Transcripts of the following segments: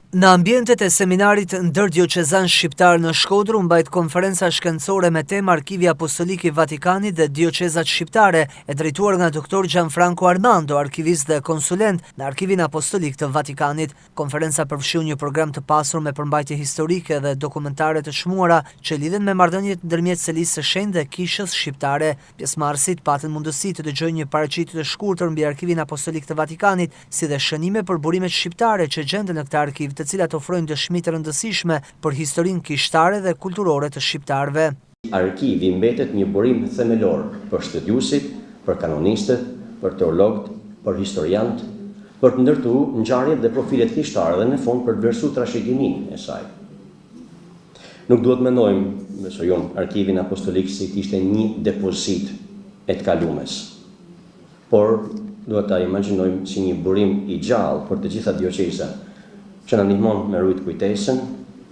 Në ambientet e seminarit ndërdiocezan shqiptar në Shkodër u mbajt konferenca shkencore me temë Arkivi Apostolik i Vatikanit dhe Diocezat shqiptare, e drejtuar nga doktor Gianfranco Armando, arkivist dhe konsulent në Arkivin Apostolik të Vatikanit. Konferenca përfshiu një program të pasur me përmbajtje historike dhe dokumentare të shmuara që lidhen me marrëdhëniet ndërmjet Selisë së Shenjtë dhe Kishës shqiptare. Pjesëmarrësit patën mundësi të dëgjojnë një paraqitje të shkurtër mbi Arkivin Apostolik të Vatikanit, si dhe shënime për burimet shqiptare që gjenden në këtë arkiv, të cilat ofrojnë dëshmi të rëndësishme për historinë kishtare dhe kulturore të shqiptarëve. Arkivi mbetet një burim themelor për studiuesit, për kanonistët, për teologët, për historianët, për të ndërtuar ngjarjet dhe profilet kishtare dhe në fund për të vlerësuar trashëgiminë e saj. Nuk duhet mendojmë, besoj unë, Arkivin Apostolik si kishte një depozit e të kalumes, por duhet ta imagjinojmë si një burim i gjallë për të gjitha diocezat, që na ndihmon me rujt kujtesën,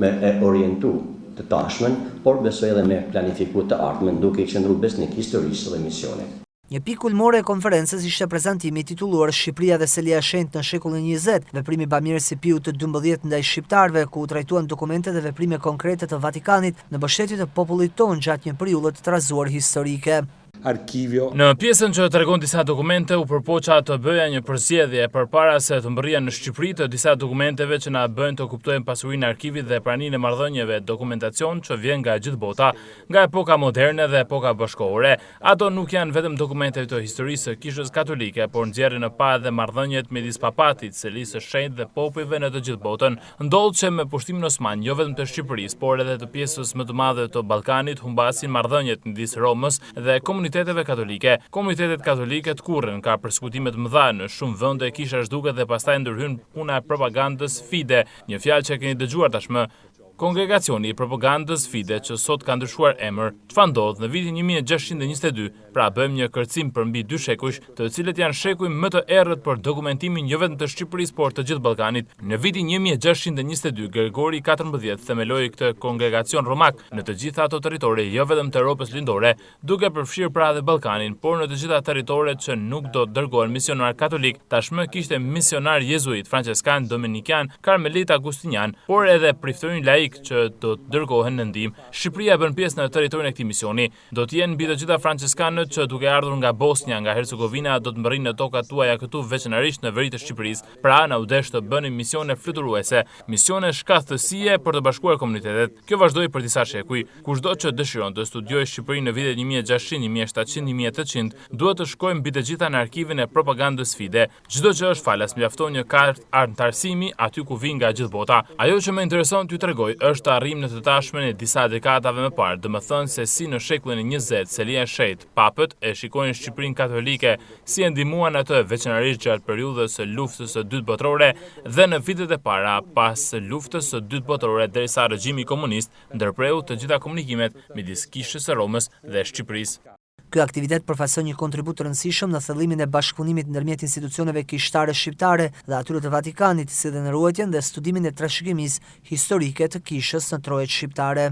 me e orientu të tashmen, por besoj edhe me planifiku të ardhmen duke i qëndruar besnik historisë dhe misionit. Një pikë ulmore e konferencës ishte prezantimi i titulluar Shqipëria dhe Selia e Shenjtë në shekullin 20, veprimi bamirësi Piut të 12 ndaj shqiptarëve, ku u trajtuan dokumente dhe veprime konkrete të Vatikanit në mbështetje të popullit tonë gjatë një periudhe të trazuar historike. Në pjesën që tregon disa dokumente, u përpoqa të bëja një përzgjedhje përpara se të mbërrija në Shqipëri të disa dokumenteve që na bëjnë të kuptojmë pasurinë e arkivit dhe praninë e marrëdhënieve, dokumentacion që vjen nga gjithë bota, nga epoka moderne dhe epoka bashkëkohore. Ato nuk janë vetëm dokumente të historisë së Kishës Katolike, por nxjerrin në pa edhe marrëdhëniet midis papatit, Selisë së Shenjtë dhe popujve në të gjithë botën. Ndodh që me pushtimin osman, jo vetëm të Shqipërisë, por edhe të pjesës më të madhe të Ballkanit humbasin marrëdhëniet midis Romës dhe komuniteteve katolike. Komunitetet katolike të kurrën ka përskutimet mëdha në shumë vende, kisha zhduket dhe pastaj ndërhyn puna e propagandës fide, një fjalë që keni dëgjuar tashmë. Kongregacioni i propagandës fide që sot ka ndryshuar emër. Çfarë ndodh në vitin 1622, pra bëjmë një kërcim përmbi 2 shekuj, të cilët janë shekuj më të errët për dokumentimin jo vetëm të Shqipërisë, por të gjithë Ballkanit. Në vitin 1622, Gregori XIV themeloi këtë kongregacion romak në të gjitha ato territore, jo vetëm të Europës lindore, duke përfshirë pra edhe Ballkanin, por në të gjitha territoret që nuk do të dërgohen misionar katolik. Tashmë kishte misionar jezuit, franceskan, dominikan, karmelit, agustinian, por edhe priftorin laik që do të dërgohen në ndihmë. Shqipëria bën pjesë në territorin e këtij misioni. Do të jenë mbi të gjitha franciskanët që duke ardhur nga Bosnia, nga Hercegovina, do të mbërrinë në tokat tuaja këtu veçanërisht në veri të Shqipërisë. Pra na u desh të bënim misione fluturuese, misione shkathësie për të bashkuar komunitetet. Kjo vazhdoi për disa shekuj. Kushdo që dëshiron të studiojë Shqipërinë në vitet 1600, 1700, 1800, duhet të shkojë mbi të gjitha në arkivin e propagandës fide. Çdo që është falas mjafton një kartë antarësimi aty ku vijnë nga gjithë bota. Ajo që më intereson t'ju tregoj është arrim në të tashmen e disa dekadave më parë, domethënë se si në shekullin e 20 Selia e Shenjtë, papët e shikojnë Shqipërinë katolike si e ndihmuan atë veçanërisht gjatë periudhës së luftës së dytë botërore dhe në vitet e para pas luftës së dytë botërore, derisa regjimi komunist ndërpreu të gjitha komunikimet midis Kishës së Romës dhe Shqipërisë. Ky aktivitet përfaqëson një kontribut të rëndësishëm në thellimin e bashkëpunimit ndërmjet institucioneve kishtare shqiptare dhe atyre të Vatikanit, si dhe në ruajtjen dhe studimin e trashëgimisë historike të Kishës në trojet shqiptare.